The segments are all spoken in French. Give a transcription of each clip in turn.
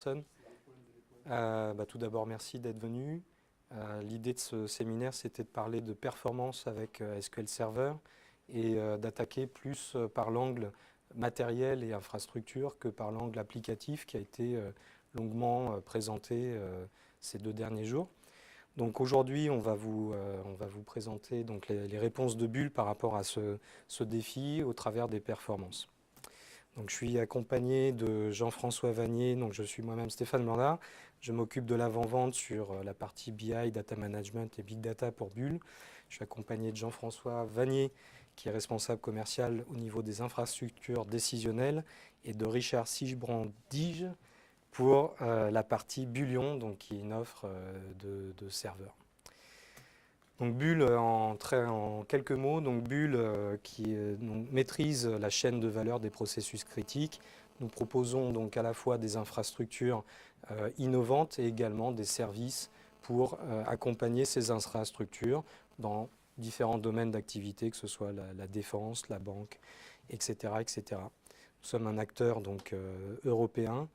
personnes. Tout d'abord, merci d'être venu. L'idée de ce séminaire, c'était de parler de performance avec SQL Server et d'attaquer plus par l'angle matériel et infrastructure que par l'angle applicatif qui a été longuement présenté ces 2 derniers jours. Donc aujourd'hui, on va vous présenter donc les réponses de Bull par rapport à ce défi au travers des performances. Donc, je suis accompagné de Jean-François Vanier, donc je suis moi-même Stéphane Blandard. Je m'occupe de l'avant-vente sur la partie BI, Data Management et Big Data pour Bull. Je suis accompagné de Jean-François Vanier, qui est responsable commercial au niveau des infrastructures décisionnelles, et de Richard Sigebrand-Dige pour la partie Bullion, donc qui est une offre de serveurs. Donc Bull, en quelques mots, donc Bull qui maîtrise la chaîne de valeur des processus critiques. Nous proposons donc à la fois des infrastructures innovantes et également des services pour accompagner ces infrastructures dans différents domaines d'activité, que ce soit la défense, la banque, etc., etc. Nous sommes un acteur donc européen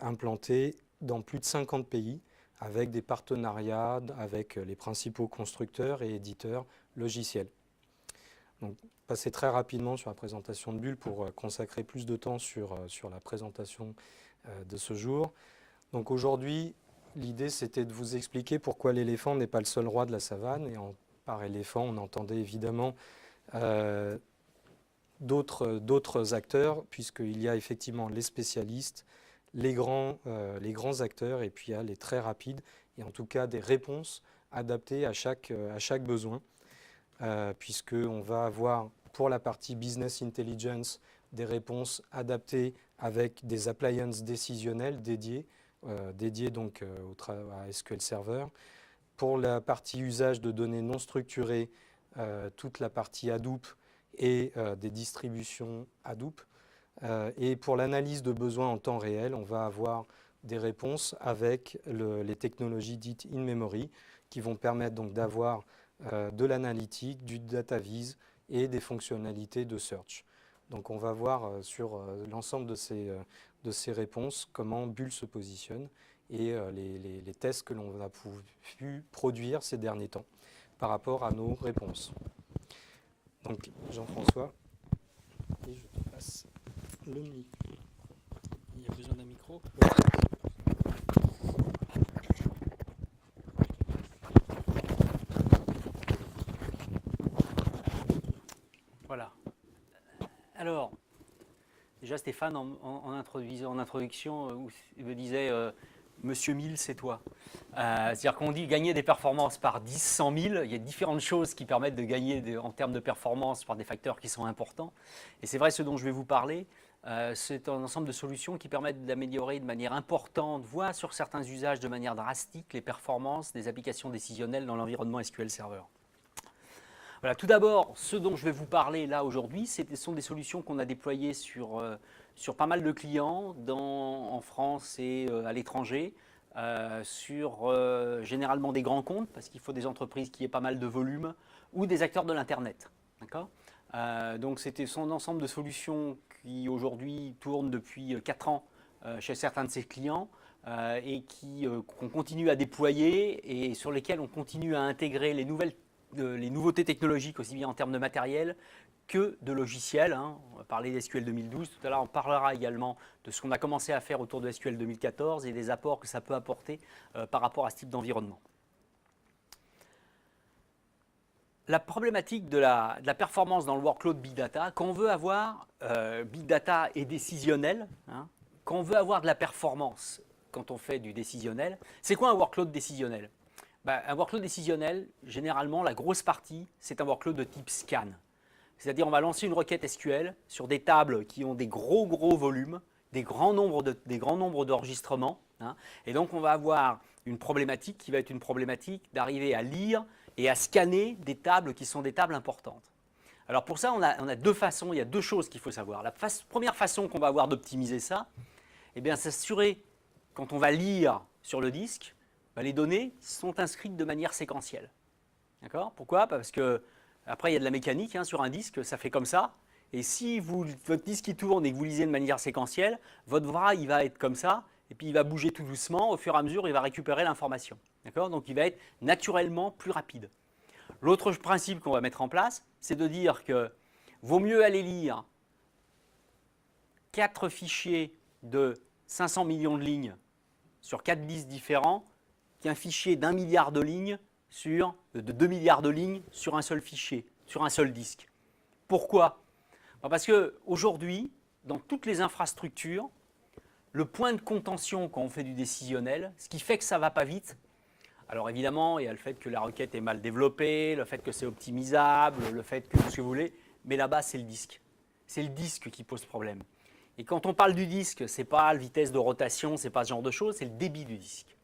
implanté dans plus de 50 pays, avec des partenariats avec les principaux constructeurs et éditeurs logiciels. Donc, passer très rapidement sur la présentation de Bull pour consacrer plus de temps sur la présentation de ce jour. Donc aujourd'hui, l'idée c'était de vous expliquer pourquoi l'éléphant n'est pas le seul roi de la savane. Et par éléphant, on entendait évidemment d'autres acteurs, puisqu'il y a effectivement les spécialistes, les grands acteurs, et puis il y a les très rapides, et en tout cas des réponses adaptées à chaque besoin, puisqu'on va avoir pour la partie Business Intelligence des réponses adaptées avec des appliances décisionnelles dédiées donc à SQL Server. Pour la partie usage de données non structurées, toute la partie Hadoop et des distributions Hadoop. Et pour l'analyse de besoins en temps réel, on va avoir des réponses avec les technologies dites in-memory qui vont permettre donc d'avoir de l'analytique, du data viz et des fonctionnalités de search. Donc on va voir sur l'ensemble de ces réponses comment Bull se positionne et les tests que l'on a pu produire ces derniers temps par rapport à nos réponses. Donc Jean-François, et je te passe le micro. Il y a besoin d'un micro. Voilà. Alors, déjà Stéphane, en introduction, il me disait Monsieur 1000, c'est toi. C'est-à-dire qu'on dit gagner des performances par 10, 100 000. Il y a différentes choses qui permettent de gagner en termes de performance par des facteurs qui sont importants. Et c'est vrai, ce dont je vais vous parler, c'est un ensemble de solutions qui permettent d'améliorer de manière importante, voire sur certains usages de manière drastique, les performances des applications décisionnelles dans l'environnement SQL Server. Voilà, tout d'abord, ce dont je vais vous parler là aujourd'hui, ce sont des solutions qu'on a déployées sur pas mal de clients en France et à l'étranger, sur généralement des grands comptes, parce qu'il faut des entreprises qui aient pas mal de volume, ou des acteurs de l'Internet. D'accord ? Donc c'était son ensemble de solutions qui aujourd'hui tournent depuis 4 ans chez certains de ses clients et qu'on continue à déployer et sur lesquels on continue à intégrer les nouveautés technologiques aussi bien en termes de matériel que de logiciels. On va parler d'SQL 2012, tout à l'heure on parlera également de ce qu'on a commencé à faire autour de SQL 2014 et des apports que ça peut apporter par rapport à ce type d'environnement. La problématique de la performance dans le workload Big Data, quand on veut avoir Big Data et décisionnel, quand on veut avoir de la performance quand on fait du décisionnel, c'est quoi un workload décisionnel ? Un workload décisionnel, généralement, la grosse partie, c'est un workload de type scan. C'est-à-dire on va lancer une requête SQL sur des tables qui ont des gros volumes, des grands nombres d'enregistrements. Et donc on va avoir une problématique qui va être une problématique d'arriver à lire et à scanner des tables qui sont des tables importantes. Alors pour ça, on a 2 façons, il y a 2 choses qu'il faut savoir. La première façon qu'on va avoir d'optimiser ça, c'est s'assurer, quand on va lire sur le disque, les données sont inscrites de manière séquentielle. D'accord ? Pourquoi ? Parce que après, il y a de la mécanique sur un disque, ça fait comme ça. Et si votre disque tourne et que vous lisez de manière séquentielle, votre bras il va être comme ça. et puis il va bouger tout doucement, au fur et à mesure, il va récupérer l'information. D'accord? Donc il va être naturellement plus rapide. L'autre principe qu'on va mettre en place, c'est de dire que vaut mieux aller lire 4 fichiers de 500 millions de lignes sur 4 disques différents qu'un fichier d'1 milliard de lignes de 2 milliards de lignes sur un seul fichier, sur un seul disque. Pourquoi? Parce qu'aujourd'hui, dans toutes les infrastructures, le point de contention quand on fait du décisionnel, ce qui fait que ça ne va pas vite, alors évidemment, il y a le fait que la requête est mal développée, le fait que c'est optimisable, le fait que tout ce que vous voulez, mais là-bas, c'est le disque. C'est le disque qui pose problème. Et quand on parle du disque, ce n'est pas la vitesse de rotation, ce n'est pas ce genre de choses, c'est le débit du disque.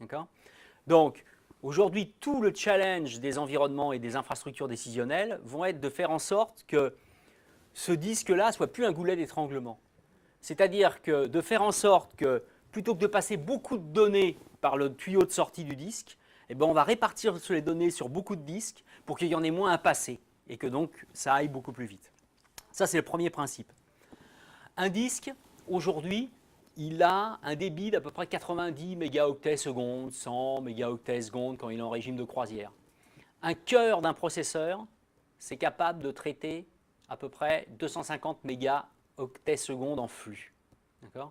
D'accord? Donc, aujourd'hui, tout le challenge des environnements et des infrastructures décisionnelles vont être de faire en sorte que ce disque-là soit plus un goulet d'étranglement. C'est-à-dire que de faire en sorte que, plutôt que de passer beaucoup de données par le tuyau de sortie du disque, eh ben on va répartir les données sur beaucoup de disques pour qu'il y en ait moins à passer et que donc ça aille beaucoup plus vite. Ça, c'est le premier principe. Un disque, aujourd'hui, il a un débit d'à peu près 90 mégaoctets secondes, 100 mégaoctets secondes quand il est en régime de croisière. Un cœur d'un processeur, c'est capable de traiter à peu près 250 mégaoctets secondes en flux.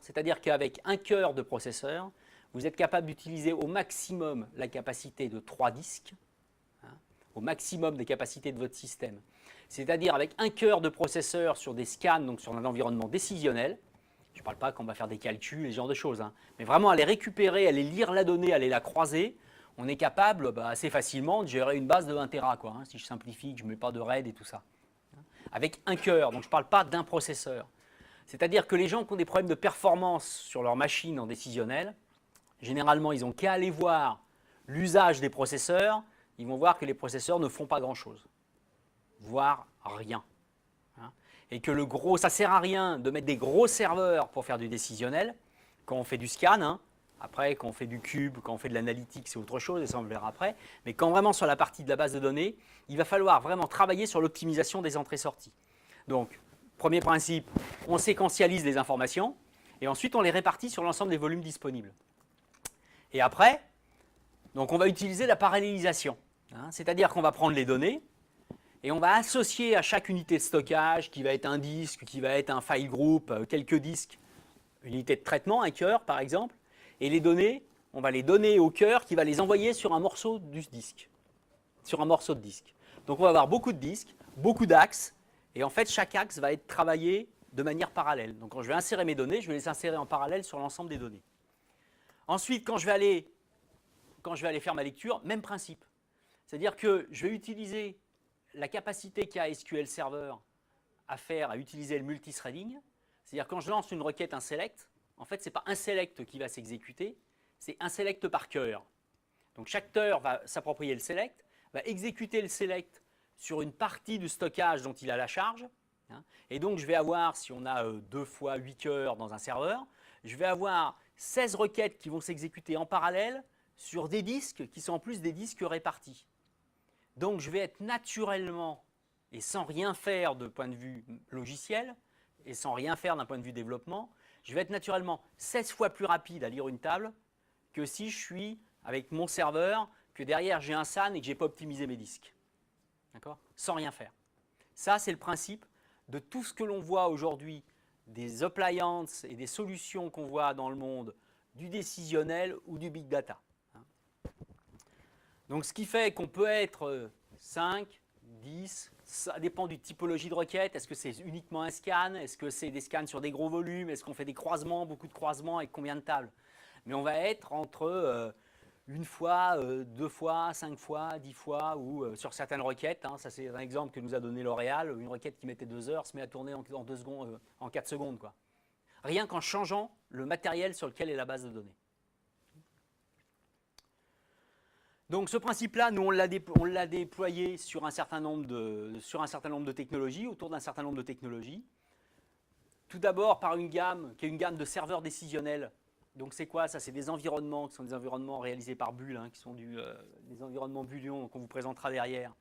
C'est-à-dire qu'avec un cœur de processeur, vous êtes capable d'utiliser au maximum la capacité de 3 disques, au maximum des capacités de votre système. C'est-à-dire avec un cœur de processeur sur des scans, donc sur un environnement décisionnel. Je ne parle pas qu'on va faire des calculs et ce genre de choses, mais vraiment aller récupérer, aller lire la donnée, aller la croiser. On est capable assez facilement de gérer une base de 1 Tera, si je simplifie, que je ne mets pas de RAID et tout ça. Avec un cœur, donc je ne parle pas d'un processeur. C'est-à-dire que les gens qui ont des problèmes de performance sur leur machine en décisionnel, généralement, ils n'ont qu'à aller voir l'usage des processeurs, ils vont voir que les processeurs ne font pas grand-chose, voire rien. Et que ça ne sert à rien de mettre des gros serveurs pour faire du décisionnel quand on fait du scan. Après, quand on fait du cube, quand on fait de l'analytique, c'est autre chose, et ça on le verra après. Mais quand vraiment sur la partie de la base de données, il va falloir vraiment travailler sur l'optimisation des entrées-sorties. Donc, premier principe, on séquentialise les informations, et ensuite on les répartit sur l'ensemble des volumes disponibles. Et après, donc on va utiliser la parallélisation. C'est-à-dire qu'on va prendre les données, et on va associer à chaque unité de stockage, qui va être un disque, qui va être un file group, quelques disques, une unité de traitement, un cœur par exemple, et les données, on va les donner au cœur qui va les envoyer sur un morceau du disque, sur un morceau de disque. Donc on va avoir beaucoup de disques, beaucoup d'axes, et en fait chaque axe va être travaillé de manière parallèle. Donc quand je vais insérer mes données, je vais les insérer en parallèle sur l'ensemble des données. Ensuite, quand je vais aller faire ma lecture, même principe. C'est-à-dire que je vais utiliser la capacité qu'a SQL Server à utiliser le multithreading. C'est-à-dire quand je lance une requête, un select, en fait, ce n'est pas un select qui va s'exécuter, c'est un select par cœur. Donc chaque cœur va s'approprier le select, va exécuter le select sur une partie du stockage dont il a la charge. Et donc je vais avoir, si on a 2 fois 8 cœurs dans un serveur, je vais avoir 16 requêtes qui vont s'exécuter en parallèle sur des disques qui sont en plus des disques répartis. Donc je vais être naturellement, et sans rien faire de point de vue logiciel, et sans rien faire d'un point de vue développement, je vais être naturellement 16 fois plus rapide à lire une table que si je suis avec mon serveur, que derrière j'ai un SAN et que je n'ai pas optimisé mes disques. D'accord? Sans rien faire. Ça, c'est le principe de tout ce que l'on voit aujourd'hui, des appliances et des solutions qu'on voit dans le monde, du décisionnel ou du big data. Donc ce qui fait qu'on peut être 5, 10, ça dépend du typologie de requête. Est-ce que c'est uniquement un scan? Est-ce que c'est des scans sur des gros volumes? Est-ce qu'on fait des croisements, beaucoup de croisements et combien de tables? Mais on va être entre une fois, 2 fois, 5 fois, 10 fois ou sur certaines requêtes. Ça c'est un exemple que nous a donné L'Oréal. Une requête qui mettait 2 heures se met à tourner en 2 secondes, en 4 secondes. Rien qu'en changeant le matériel sur lequel est la base de données. Donc ce principe-là, nous on l'a déployé sur un certain nombre de technologies, autour d'un certain nombre de technologies. Tout d'abord par une gamme qui est une gamme de serveurs décisionnels. Donc c'est quoi ça? C'est des environnements qui sont des environnements réalisés par Bull, qui sont des environnements Bullion qu'on vous présentera derrière,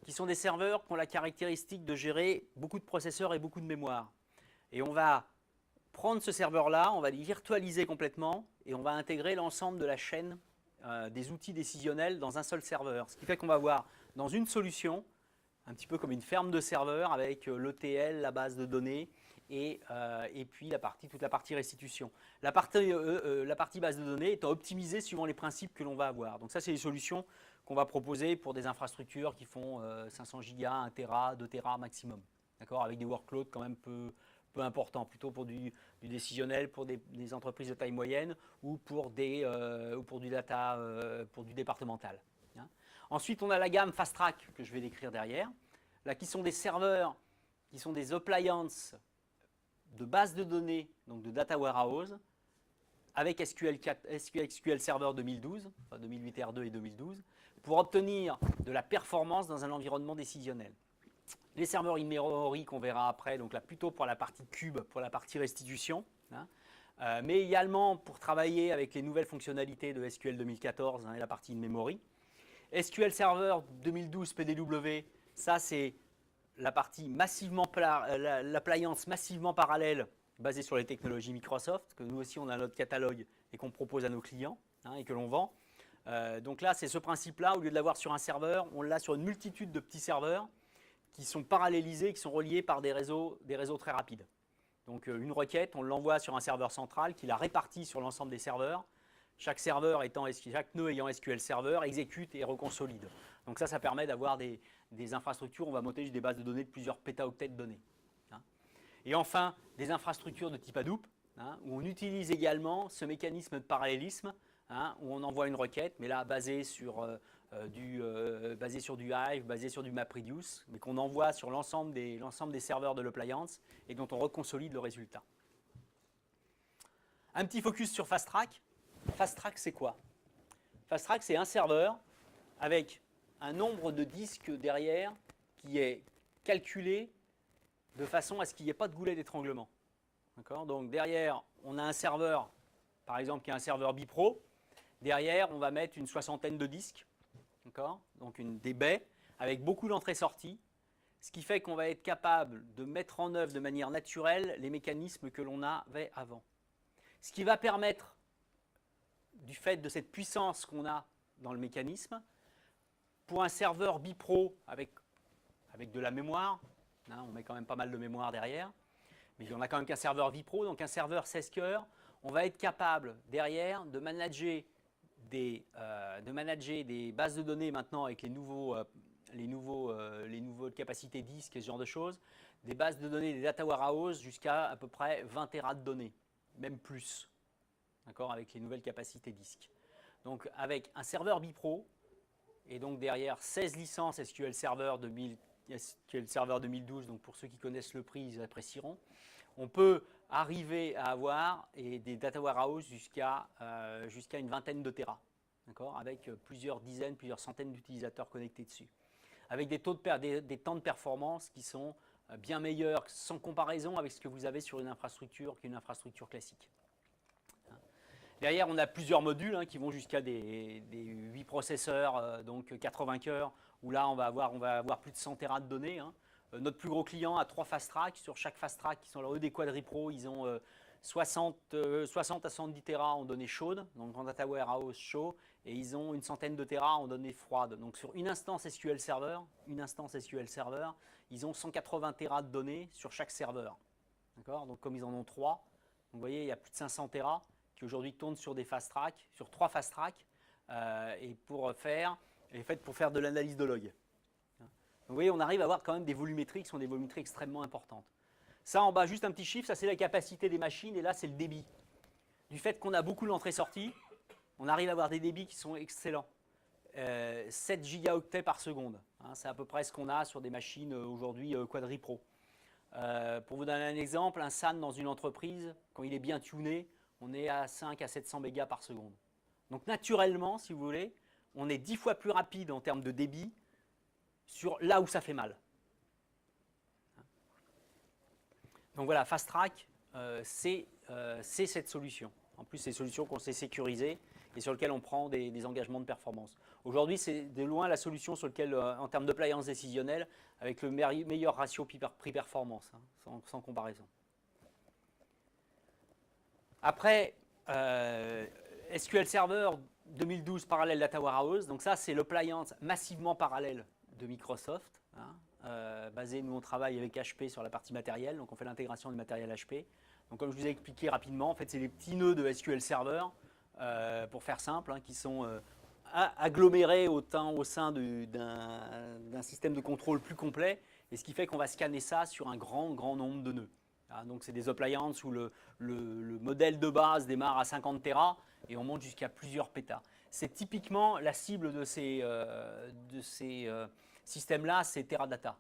qui sont des serveurs qui ont la caractéristique de gérer beaucoup de processeurs et beaucoup de mémoire. Et on va prendre ce serveur-là, on va le virtualiser complètement et on va intégrer l'ensemble de la chaîne des outils décisionnels dans un seul serveur. Ce qui fait qu'on va avoir dans une solution, un petit peu comme une ferme de serveurs avec l'ETL, la base de données et puis toute la partie restitution. La partie base de données étant optimisée suivant les principes que l'on va avoir. Donc ça, c'est les solutions qu'on va proposer pour des infrastructures qui font 500 gigas, 1 Tera, 2 Tera maximum. D'accord, avec des workloads quand même peu importants, plutôt pour du décisionnel, pour des entreprises de taille moyenne ou pour du data, pour du départemental. Hein. Ensuite, on a la gamme Fast Track que je vais décrire derrière, là qui sont des serveurs, qui sont des appliances de base de données, donc de data warehouse, avec SQL Server 2012, enfin 2008 R2 et 2012, pour obtenir de la performance dans un environnement décisionnel. Les serveurs in-memory qu'on verra après, donc là plutôt pour la partie cube, pour la partie restitution, hein, mais également pour travailler avec les nouvelles fonctionnalités de SQL 2014 hein, et la partie in-memory. SQL Server 2012 PDW, ça c'est la partie l'appliance massivement parallèle basée sur les technologies Microsoft, que nous aussi on a notre catalogue et qu'on propose à nos clients hein, et que l'on vend. Donc là, c'est ce principe-là, au lieu de l'avoir sur un serveur, on l'a sur une multitude de petits serveurs qui sont parallélisés, qui sont reliés par des réseaux très rapides. Donc une requête, on l'envoie sur un serveur central qui la répartit sur l'ensemble des serveurs. Chaque nœud ayant SQL Server exécute et reconsolide. Donc ça permet d'avoir des infrastructures, on va monter des bases de données de plusieurs pétaoctets de données. Hein. Et enfin, des infrastructures de type Hadoop, hein, où on utilise également ce mécanisme de parallélisme, hein, où on envoie une requête, mais là basée sur du Hive, basée sur du MapReduce, mais qu'on envoie sur l'ensemble des serveurs de l'appliance et dont on reconsolide le résultat. Un petit focus sur Fast Track. Fast Track, c'est quoi? Fast Track, c'est un serveur avec un nombre de disques derrière qui est calculé de façon à ce qu'il n'y ait pas de goulet d'étranglement. Donc derrière, on a un serveur, par exemple, qui est un serveur bipro. Derrière, on va mettre une soixantaine de disques, donc des baies avec beaucoup d'entrées-sorties, ce qui fait qu'on va être capable de mettre en œuvre de manière naturelle les mécanismes que l'on avait avant. Ce qui va permettre, du fait de cette puissance qu'on a dans le mécanisme, pour un serveur bipro avec de la mémoire, hein, on met quand même pas mal de mémoire derrière, mais on a quand même qu'un serveur bipro, donc un serveur 16 cœurs, on va être capable derrière de manager des bases de données maintenant avec les nouvelles capacités disques et ce genre de choses, des bases de données, des data warehouse jusqu'à à peu près 20 Tera de données, même plus, avec les nouvelles capacités disques. Donc avec un serveur bipro, et donc derrière 16 licences SQL Server 2012, donc pour ceux qui connaissent le prix, ils apprécieront, on peut arriver à avoir des data warehouse jusqu'à une vingtaine de Tera, avec plusieurs dizaines, plusieurs centaines d'utilisateurs connectés dessus, avec des temps de performance qui sont bien meilleurs, sans comparaison avec ce que vous avez sur une infrastructure qui est une infrastructure classique. Derrière, on a plusieurs modules qui vont jusqu'à des 8 processeurs, donc 80 cœurs, où là, on va avoir plus de 100 Tera de données. Notre plus gros client a 3 fast track. Sur chaque fast track, qui sont eux des quadripro, ils ont 60 à 70 Tera en données chaudes, donc en data warehouse chaud, et ils ont une centaine de Tera en données froides. Donc sur une instance SQL Server, ils ont 180 Tera de données sur chaque serveur. Donc comme ils en ont 3, donc vous voyez, il y a plus de 500 Tera qui aujourd'hui tournent sur des fast track, sur 3 fast track, et pour faire de l'analyse de log. Donc vous voyez, on arrive à avoir quand même des volumétries qui sont des volumétries extrêmement importantes. Ça en bas, juste un petit chiffre, ça c'est la capacité des machines, et là c'est le débit. Du fait qu'on a beaucoup d'entrées-sorties, on arrive à avoir des débits qui sont excellents. 7 gigaoctets par seconde, c'est à peu près ce qu'on a sur des machines aujourd'hui quadripro. Pour vous donner un exemple, un SAN dans une entreprise, quand il est bien tuné, on est à 5 à 700 mégas par seconde. Donc naturellement, si vous voulez, on est 10 fois plus rapide en termes de débit sur là où ça fait mal. Donc voilà, Fast Track, c'est cette solution. En plus, c'est une solution qu'on sait sécuriser et sur laquelle on prend des engagements de performance. Aujourd'hui, c'est de loin la solution sur laquelle, en termes de d'appliance décisionnelle, avec le meilleur ratio prix-performance, sans comparaison. Après, SQL Server 2012 Parallel Data Warehouse. Donc ça, c'est l'appliance massivement parallèle de Microsoft. Basé, nous, on travaille avec HP sur la partie matérielle. Donc on fait l'intégration du matériel HP. Donc comme je vous ai expliqué rapidement, en fait, c'est des petits nœuds de SQL Server, pour faire simple, qui sont agglomérés au sein d'un système de contrôle plus complet. Et ce qui fait qu'on va scanner ça sur un grand nombre de nœuds. Donc c'est des appliances où le modèle de base démarre à 50 Tera et on monte jusqu'à plusieurs pétas. C'est typiquement la cible de ces systèmes-là, c'est Teradata.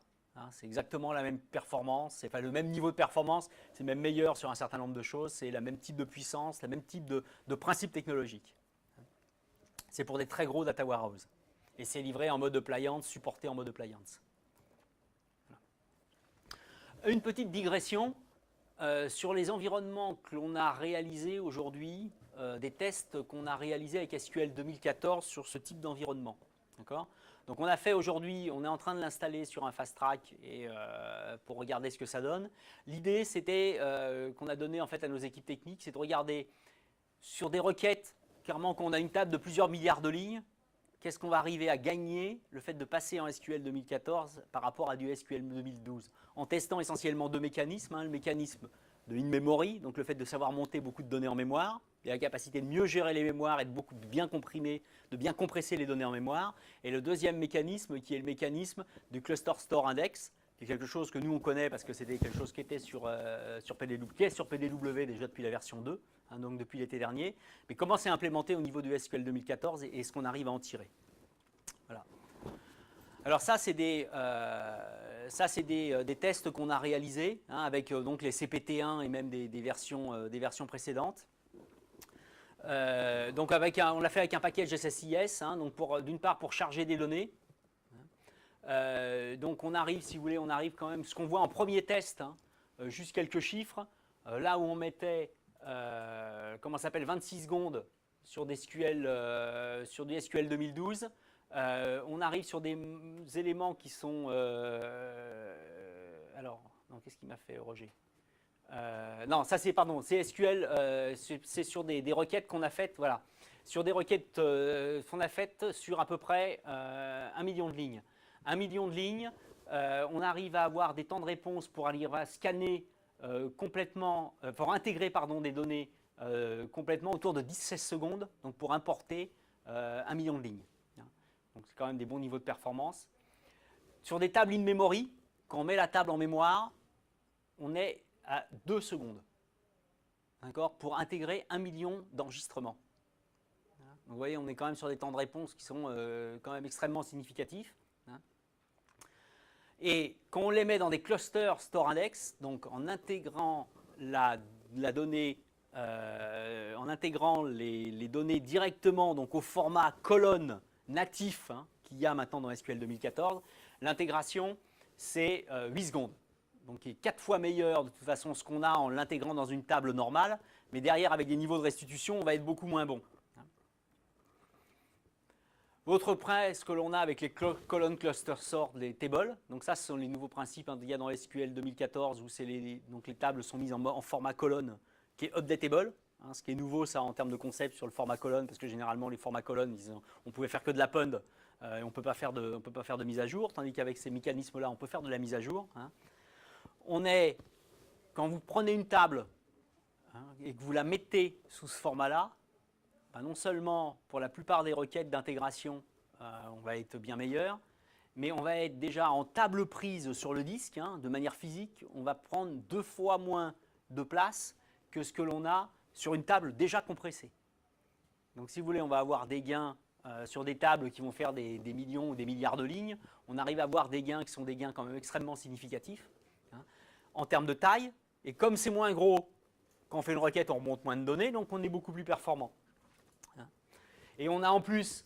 C'est exactement la même performance, c'est le même niveau de performance, c'est même meilleur sur un certain nombre de choses, c'est le même type de puissance, le même type de principe technologique. C'est pour des très gros data warehouse. Et c'est livré en mode appliance, supporté en mode appliance. Une petite digression sur les environnements que l'on a réalisés aujourd'hui, des tests qu'on a réalisés avec SQL 2014 sur ce type d'environnement. D'accord ? Donc on a fait aujourd'hui, on est en train de l'installer sur un fast track et, pour regarder ce que ça donne. L'idée c'était qu'on a donné en fait à nos équipes techniques, c'est de regarder sur des requêtes, clairement quand on a une table de plusieurs milliards de lignes, qu'est-ce qu'on va arriver à gagner le fait de passer en SQL 2014 par rapport à du SQL 2012, en testant essentiellement deux mécanismes, le mécanisme de in-memory, donc le fait de savoir monter beaucoup de données en mémoire, et la capacité de mieux gérer les mémoires et de bien compresser les données en mémoire. Et le deuxième mécanisme qui est le mécanisme du Cluster Store Index, qui est quelque chose que nous on connaît parce que c'était quelque chose qui était sur PDW, qui est sur PDW déjà depuis la version 2, donc depuis l'été dernier, mais comment c'est implémenté au niveau du SQL 2014 et ce qu'on arrive à en tirer. Voilà. Alors ça, c'est des tests qu'on a réalisés avec donc les CPT1 et même des versions précédentes. Donc on l'a fait avec un package SSIS, donc d'une part pour charger des données. Donc on arrive, si vous voulez, on arrive quand même, ce qu'on voit en premier test, juste quelques chiffres, là où on mettait, comment ça s'appelle, 26 secondes sur du SQL 2012, on arrive sur des éléments qui sont, alors, non, qu'est-ce qui m'a fait Roger ? Non, ça c'est, pardon, c'est SQL, c'est sur des requêtes qu'on a faites, voilà, sur des requêtes qu'on a faites sur à peu près 1 million de lignes. 1 million de lignes, on arrive à avoir des temps de réponse pour aller scanner complètement, pour intégrer des données complètement autour de 10-16 secondes, donc pour importer 1 million de lignes. Donc c'est quand même des bons niveaux de performance. Sur des tables in-memory, quand on met la table en mémoire, on est à 2 secondes, pour intégrer 1 million d'enregistrements. Donc vous voyez, on est quand même sur des temps de réponse qui sont quand même extrêmement significatifs. Et quand on les met dans des clusters store index, donc en intégrant la donnée, en intégrant les données directement donc au format colonne natif qu'il y a maintenant dans SQL 2014, l'intégration c'est 8 secondes. Donc qui est 4 fois meilleur de toute façon ce qu'on a en l'intégrant dans une table normale, mais derrière avec des niveaux de restitution, on va être beaucoup moins bon. Autre point, ce que l'on a avec les colonnes cluster sort, les tables, donc ça ce sont les nouveaux principes qu'il y a dans SQL 2014 où donc les tables sont mises en format colonne qui est updatable. Ce qui est nouveau ça en termes de concept sur le format colonne, parce que généralement les formats colonnes, on pouvait faire que de l'append et on ne peut pas faire de mise à jour, tandis qu'avec ces mécanismes-là, on peut faire de la mise à jour. Quand vous prenez une table et que vous la mettez sous ce format-là, non seulement pour la plupart des requêtes d'intégration, on va être bien meilleur, mais on va être déjà en table prise sur le disque, de manière physique, on va prendre 2 fois moins de place que ce que l'on a sur une table déjà compressée. Donc si vous voulez, on va avoir des gains sur des tables qui vont faire des millions ou des milliards de lignes, on arrive à avoir des gains qui sont des gains quand même extrêmement significatifs en termes de taille, et comme c'est moins gros, quand on fait une requête, on remonte moins de données, donc on est beaucoup plus performant. Et on a en plus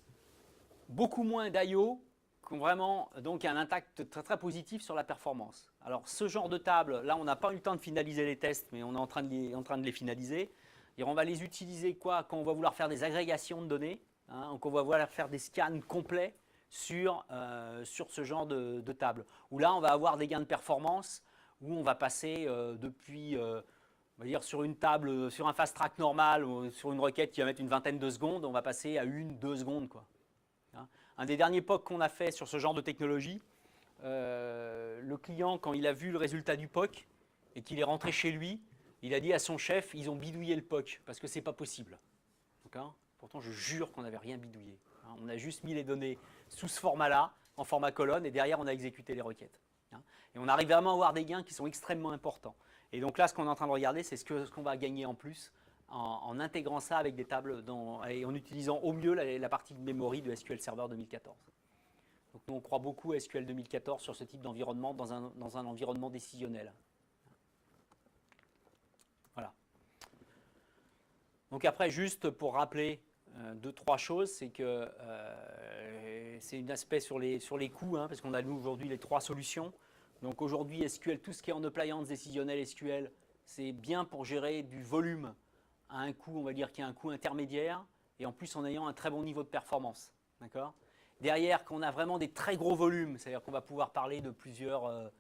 beaucoup moins d'IO qui ont vraiment donc un impact très, très positif sur la performance. Alors ce genre de table, là on n'a pas eu le temps de finaliser les tests, mais on est en train de les finaliser. Et on va les utiliser quand on va vouloir faire des agrégations de données, donc on va vouloir faire des scans complets sur ce genre de table. Où là on va avoir des gains de performance, où on va passer depuis On va dire sur une table, sur un fast track normal, ou sur une requête qui va mettre une vingtaine de secondes, on va passer à 1-2 secondes, quoi. Un des derniers POC qu'on a fait sur ce genre de technologie, le client, quand il a vu le résultat du POC et qu'il est rentré chez lui, il a dit à son chef, ils ont bidouillé le POC parce que c'est pas possible. Pourtant, je jure qu'on n'avait rien bidouillé. On a juste mis les données sous ce format-là, en format colonne, et derrière, on a exécuté les requêtes. Et on arrive vraiment à avoir des gains qui sont extrêmement importants. Et donc là, ce qu'on est en train de regarder, c'est ce qu'on va gagner en plus en intégrant ça avec des tables et en utilisant au mieux la partie de memory de SQL Server 2014. Donc nous, on croit beaucoup à SQL 2014 sur ce type d'environnement dans un environnement décisionnel. Voilà. Donc après, juste pour rappeler 2-3 choses, c'est que c'est un aspect sur les coûts, parce qu'on a nous aujourd'hui les 3 solutions. Donc aujourd'hui, SQL, tout ce qui est en appliance décisionnelle SQL, c'est bien pour gérer du volume à un coût, on va dire, qui a un coût intermédiaire, et en plus en ayant un très bon niveau de performance. D'accord ? Derrière, quand on a vraiment des très gros volumes, c'est-à-dire qu'on va pouvoir parler de plusieurs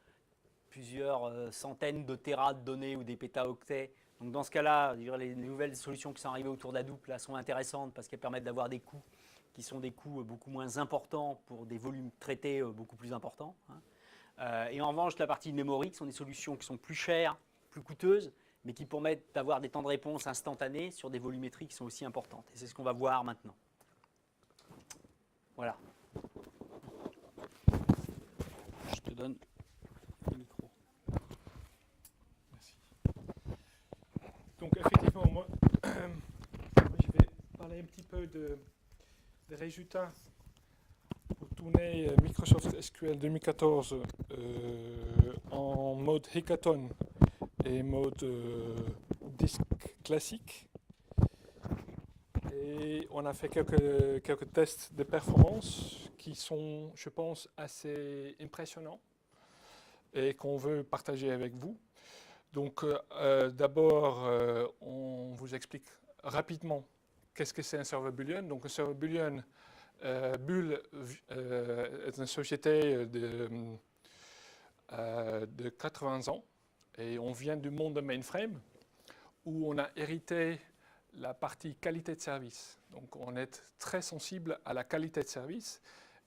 centaines de téras de données ou des pétaoctets. Donc dans ce cas-là, les nouvelles solutions qui sont arrivées autour d'Hadoop là, sont intéressantes parce qu'elles permettent d'avoir des coûts qui sont des coûts beaucoup moins importants pour des volumes traités beaucoup plus importants. Et en revanche, la partie memory, qui sont des solutions qui sont plus chères, plus coûteuses, mais qui permettent d'avoir des temps de réponse instantanés sur des volumétries qui sont aussi importantes. Et c'est ce qu'on va voir maintenant. Voilà. Je te donne le micro. Merci. Donc effectivement, moi, je vais parler un petit peu des résultats pour tourner Microsoft SQL 2014 en mode hackathon et mode disque classique. Et on a fait quelques tests de performance qui sont, je pense, assez impressionnants et qu'on veut partager avec vous. Donc d'abord, on vous explique rapidement qu'est-ce que c'est un serveur Boolean. Donc un serveur Boolean, Bull est une société de 80 ans et on vient du monde de mainframe où on a hérité la partie qualité de service. Donc on est très sensible à la qualité de service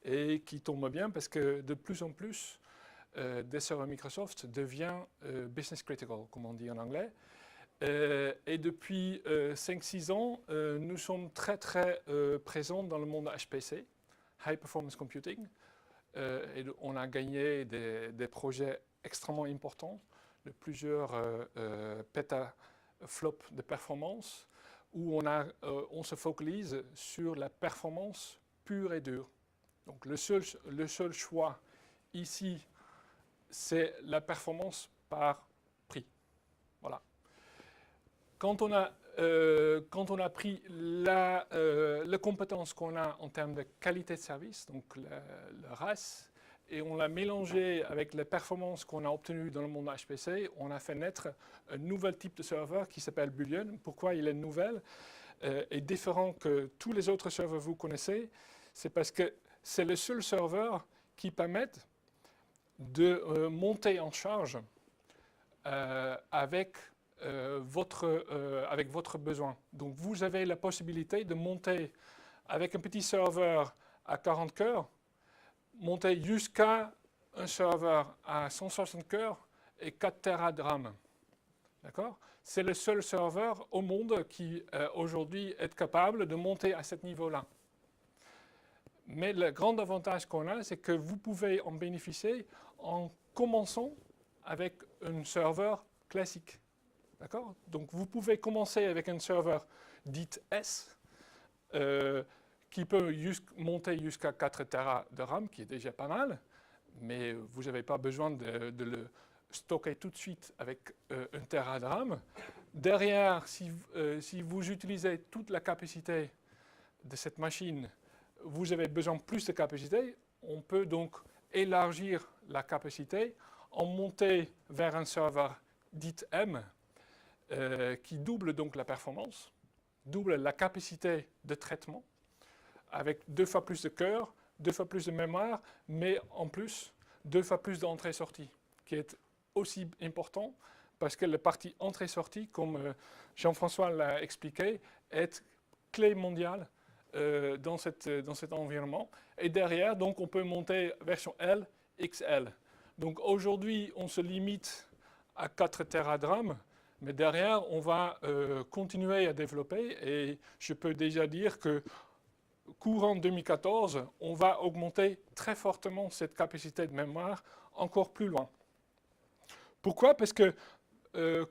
et qui tombe bien parce que de plus en plus des serveurs Microsoft devient business critical, comme on dit en anglais. Et depuis 5-6 ans, nous sommes très présents dans le monde HPC, High Performance Computing. Et on a gagné des projets extrêmement importants de plusieurs pétaflops de performance où on se focalise sur la performance pure et dure. Donc le seul choix ici, c'est la performance par prix. Voilà. Quand on a pris la compétence qu'on a en termes de qualité de service, donc le RAS, et on l'a mélangé avec les performances qu'on a obtenues dans le monde HPC, on a fait naître un nouvel type de serveur qui s'appelle Boolean. Pourquoi il est nouvel et différent que tous les autres serveurs que vous connaissez? C'est parce que c'est le seul serveur qui permet de monter en charge avec votre besoin. Donc vous avez la possibilité de monter avec un petit serveur à 40 cœurs, monter jusqu'à un serveur à 160 cœurs et 4 Tera de RAM. D'accord ? C'est le seul serveur au monde qui aujourd'hui est capable de monter à ce niveau-là. Mais le grand avantage qu'on a, c'est que vous pouvez en bénéficier en commençant avec un serveur classique. D'accord ? Donc vous pouvez commencer avec un serveur dit S, qui peut monter jusqu'à 4 Tera de RAM, qui est déjà pas mal, mais vous n'avez pas besoin de le stocker tout de suite avec 1 Tera de RAM. Derrière, si vous utilisez toute la capacité de cette machine, vous avez besoin de plus de capacité. On peut donc élargir la capacité en monter vers un serveur dit M, qui double donc la performance, double la capacité de traitement, avec 2 fois plus de cœur, 2 fois plus de mémoire, mais en plus 2 fois plus d'entrée-sortie, qui est aussi important parce que la partie entrée-sortie, comme Jean-François l'a expliqué, est clé mondiale dans cet environnement. Et derrière, donc, on peut monter version L, XL. Donc aujourd'hui, on se limite à 4 teradrames, mais derrière, on va continuer à développer. Et je peux déjà dire que courant 2014, on va augmenter très fortement cette capacité de mémoire encore plus loin. Pourquoi? Parce que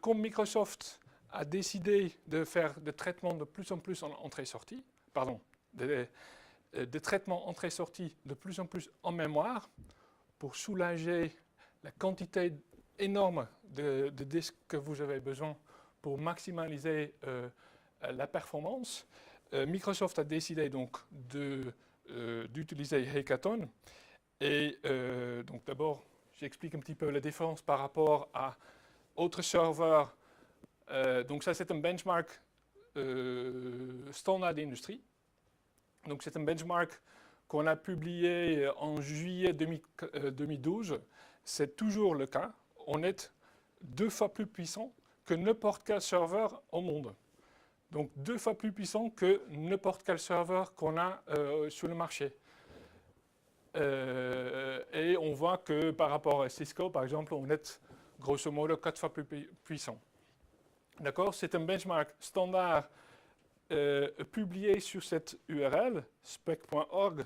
comme Microsoft a décidé de faire des traitements de plus en plus en entrée-sortie, pardon, des traitements entrée-sortie de plus en plus en mémoire, pour soulager la quantité énorme de disques que vous avez besoin pour maximaliser la performance, Microsoft a décidé donc d'utiliser Hackathon. Et donc d'abord, j'explique un petit peu la différence par rapport à autres serveurs. Donc ça, c'est un benchmark standard d'industrie. Donc c'est un benchmark qu'on a publié en juillet 2012. C'est toujours le cas. On est 2 fois plus puissant que n'importe quel serveur au monde. Donc 2 fois plus puissant que n'importe quel serveur qu'on a sur le marché. Et on voit que par rapport à Cisco, par exemple, on est grosso modo 4 fois plus puissant. D'accord? C'est un benchmark standard publié sur cette URL, spec.org.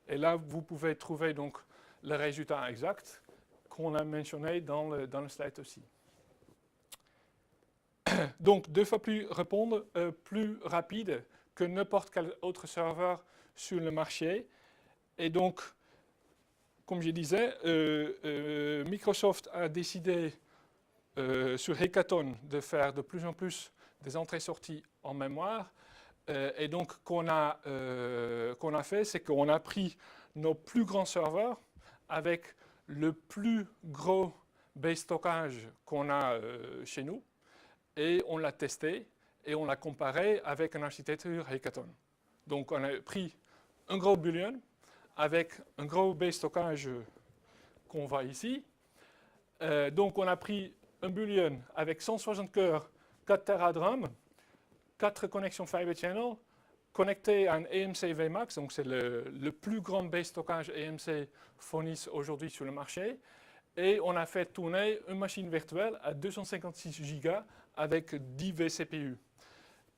Et là, vous pouvez trouver donc le résultat exact qu'on a mentionné dans le slide aussi. Donc, 2 fois plus répondre, plus rapide que n'importe quel autre serveur sur le marché. Et donc, comme je disais, Microsoft a décidé sur Hackathon de faire de plus en plus des entrées-sorties en mémoire. Et donc, qu'on a fait, c'est qu'on a pris nos plus grands serveurs avec le plus gros base stockage qu'on a chez nous. Et on l'a testé et on l'a comparé avec une architecture Hackathon. Donc on a pris un gros boolean avec un gros base stockage qu'on voit ici. Donc on a pris un boolean avec 160 cœurs, 4 teradrames, 4 connexions Fiber Channel, connecté à un EMC VMAX, donc c'est le plus grand base stockage EMC fourni aujourd'hui sur le marché. Et on a fait tourner une machine virtuelle à 256 Go avec 10 vCPU.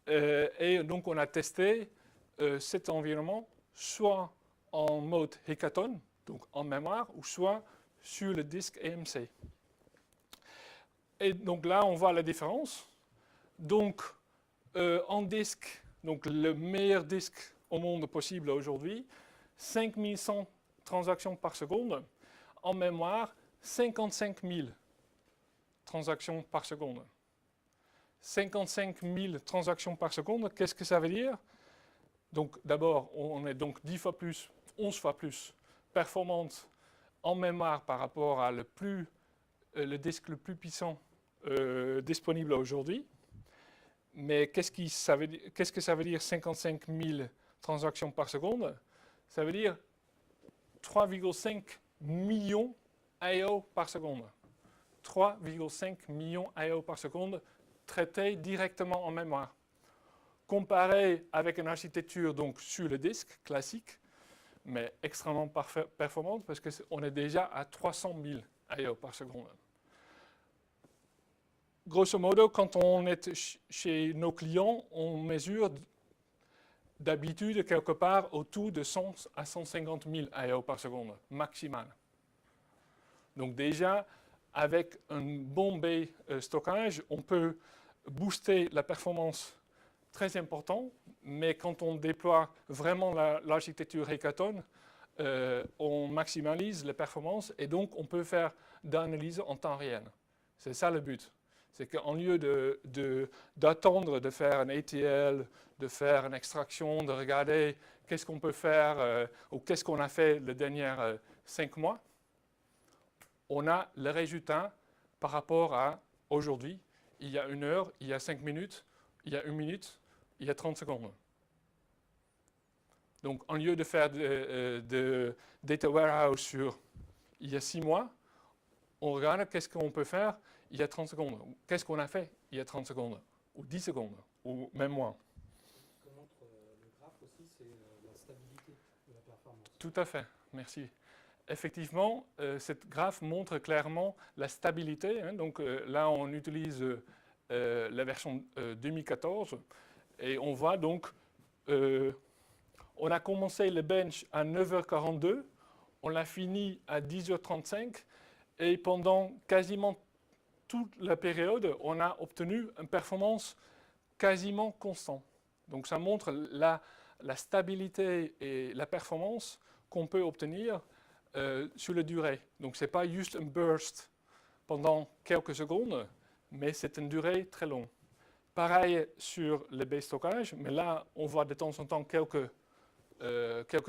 Et donc on a testé cet environnement soit en mode Hackathon, donc en mémoire, ou soit sur le disque EMC. Et donc là, on voit la différence. Donc en disque, donc le meilleur disque au monde possible aujourd'hui, 5100 transactions par seconde. En mémoire, 55 000 transactions par seconde. 55 000 transactions par seconde, qu'est-ce que ça veut dire? Donc d'abord, on est donc 10 fois plus, 11 fois plus performante en mémoire par rapport à le disque le plus puissant disponible aujourd'hui. Mais qu'est-ce que ça veut dire 55 000 transactions par seconde? Ça veut dire 3,5 millions I/O par seconde. 3,5 millions I/O par seconde traités directement en mémoire. Comparé avec une architecture donc sur le disque classique, mais extrêmement performante parce qu'on est déjà à 300 000 I/O par seconde. Grosso modo, quand on est chez nos clients, on mesure d'habitude quelque part autour de 100 à 150 000 I/O par seconde, maximal. Donc déjà, avec un bon bay stockage, on peut booster la performance très important, mais quand on déploie vraiment l'architecture Hackathon, on maximalise les performances et donc on peut faire d'analyse en temps réel. C'est ça le but. C'est qu'en lieu d'attendre de faire un ATL, de faire une extraction, de regarder qu'est-ce qu'on peut faire ou qu'est-ce qu'on a fait les derniers 5 mois, on a le résultat par rapport à aujourd'hui. Il y a 1 heure, il y a 5 minutes, il y a 1 minute, il y a 30 secondes. Donc, en lieu de faire de data warehouse sur il y a 6 mois, on regarde qu'est-ce qu'on peut faire il y a 30 secondes. Qu'est-ce qu'on a fait il y a 30 secondes, ou 10 secondes, ou même moins. Ce que montre le graphe aussi, c'est la stabilité de la performance. Tout à fait, merci. Effectivement, cette graphe montre clairement la stabilité. Hein. Donc là, on utilise la version 2014 et on voit donc, on a commencé le bench à 9h42, on l'a fini à 10h35 et pendant quasiment toute la période, on a obtenu une performance quasiment constante. Donc ça montre la stabilité et la performance qu'on peut obtenir sur la durée. Donc ce n'est pas juste un burst pendant quelques secondes, mais c'est une durée très longue. Pareil sur le base stockage, mais là on voit de temps en temps quelques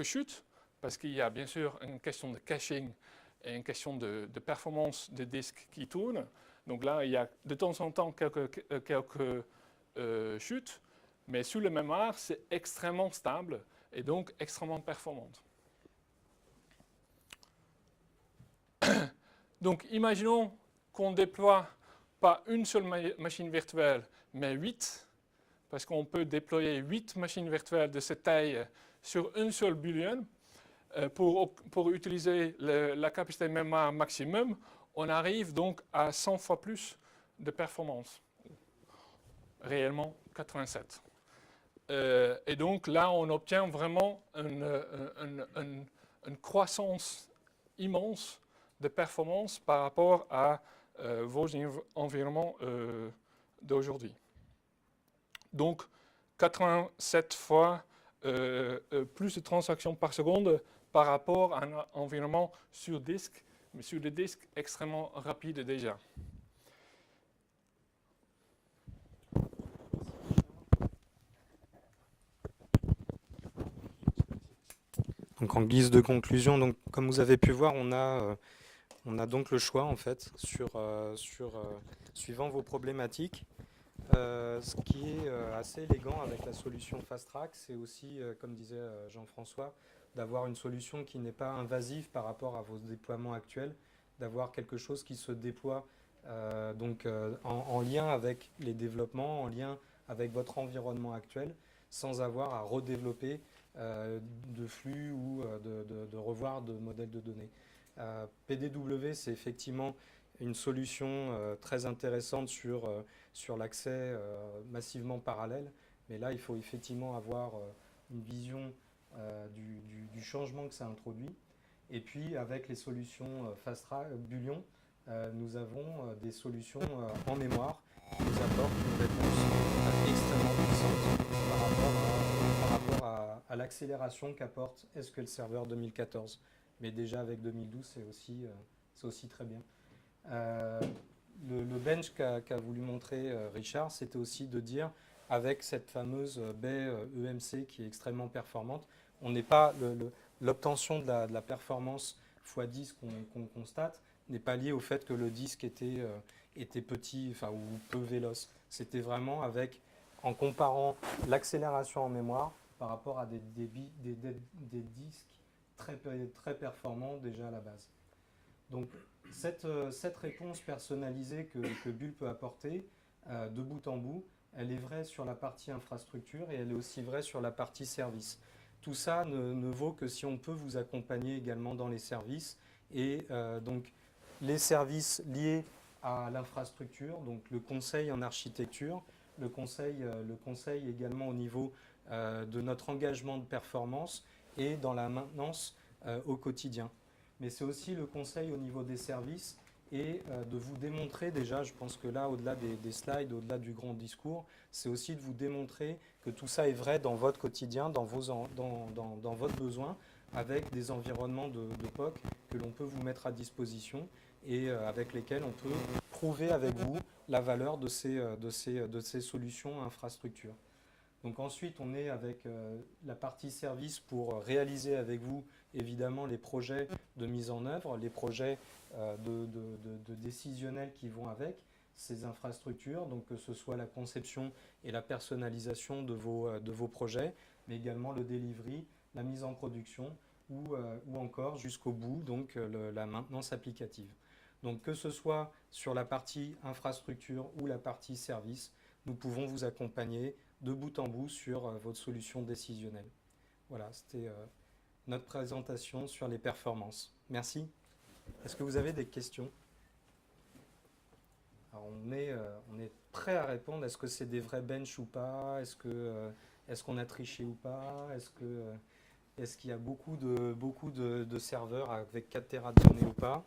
chutes, parce qu'il y a bien sûr une question de caching et une question de performance des disques qui tournent. Donc là il y a de temps en temps quelques chutes, mais sur le mémoire c'est extrêmement stable et donc extrêmement performante. Donc, imaginons qu'on déploie pas une seule machine virtuelle, mais 8, parce qu'on peut déployer 8 machines virtuelles de cette taille sur une seule boolean. Pour utiliser la capacité de mémoire maximum, on arrive donc à 100 fois plus de performance. Réellement, 87. Et donc là, on obtient vraiment une croissance immense de performance par rapport à vos environnements d'aujourd'hui. Donc, 87 fois plus de transactions par seconde par rapport à un environnement sur disque, mais sur des disques extrêmement rapides déjà. Donc en guise de conclusion, donc, comme vous avez pu voir, on a donc le choix en fait suivant vos problématiques. Ce qui est assez élégant avec la solution Fast Track, c'est aussi, comme disait Jean-François, d'avoir une solution qui n'est pas invasive par rapport à vos déploiements actuels, d'avoir quelque chose qui se déploie en lien avec les développements, en lien avec votre environnement actuel, sans avoir à redévelopper de flux ou de revoir de modèles de données. PDW, c'est effectivement une solution très intéressante sur l'accès massivement parallèle, mais là, il faut effectivement avoir une vision du changement que ça introduit. Et puis, avec les solutions FastTrack, Bullion, nous avons des solutions en mémoire qui nous apportent une réponse extrêmement puissante par rapport à l'accélération qu'apporte SQL Server 2014. Mais déjà avec 2012, c'est aussi très bien. Le bench qu'a voulu montrer Richard, c'était aussi de dire, avec cette fameuse baie EMC qui est extrêmement performante, on n'est pas l'obtention de la performance x10 qu'on constate n'est pas liée au fait que le disque était petit, enfin, ou peu véloce. C'était vraiment en comparant l'accélération en mémoire par rapport à des disques très performants déjà à la base. Donc cette réponse personnalisée que Bull peut apporter de bout en bout, elle est vraie sur la partie infrastructure et elle est aussi vraie sur la partie service. Tout ça ne vaut que si on peut vous accompagner également dans les services et donc les services liés à l'infrastructure, donc le conseil en architecture, le conseil également au niveau de notre engagement de performance et dans la maintenance au quotidien. Mais c'est aussi le conseil au niveau des services et de vous démontrer déjà, je pense que là, au-delà des slides, au-delà du grand discours, c'est aussi de vous démontrer que tout ça est vrai dans votre quotidien, dans votre besoin, avec des environnements de POC que l'on peut vous mettre à disposition et avec lesquels on peut prouver avec vous la valeur de ces solutions infrastructures. Donc ensuite, on est avec la partie service pour réaliser avec vous, évidemment, les projets de mise en œuvre, les projets de décisionnels qui vont avec ces infrastructures, donc que ce soit la conception et la personnalisation de vos projets, mais également le delivery, la mise en production ou encore jusqu'au bout, donc la maintenance applicative. Donc que ce soit sur la partie infrastructure ou la partie service, nous pouvons vous accompagner de bout en bout sur votre solution décisionnelle. Voilà, c'était notre présentation sur les performances. Merci. Est-ce que vous avez des questions? Alors on est prêt à répondre. Est-ce que c'est des vrais benches ou pas? Est-ce qu'on a triché ou pas? Est-ce qu'il y a beaucoup de serveurs avec 4 Tera de données ou pas?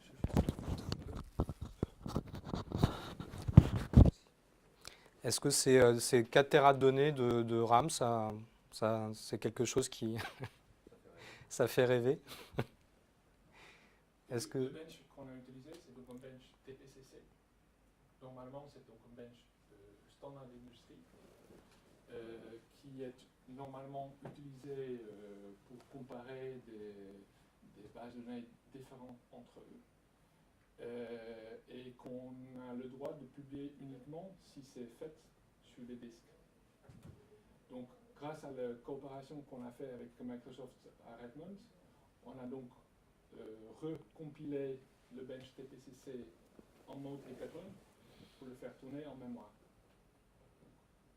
Est-ce que ces 4 Tera de données de RAM, c'est quelque chose qui ça fait rêver? Est-ce que Le bench qu'on a utilisé, c'est donc un bench TPCC. Normalement, c'est donc un bench standard d'industrie qui est normalement utilisé pour comparer des bases de données différentes entre eux et qu'on a le droit de publier uniquement si c'est fait sur des disques. Donc, grâce à la coopération qu'on a fait avec Microsoft à Redmond, on a donc recompilé le bench TPCC en mode Hackathon pour le faire tourner en mémoire.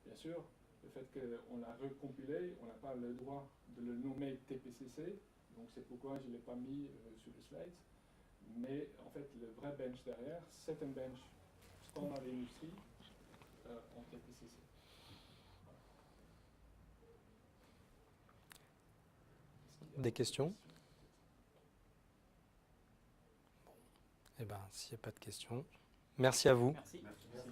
Bien sûr, le fait qu'on l'a recompilé, on n'a pas le droit de le nommer TPCC, donc c'est pourquoi je ne l'ai pas mis sur le slide. Mais en fait, le vrai bench derrière, c'est un bench standard d'industrie en TPCC. des questions? Eh bien, s'il n'y a pas de questions, merci à vous. Merci. Merci.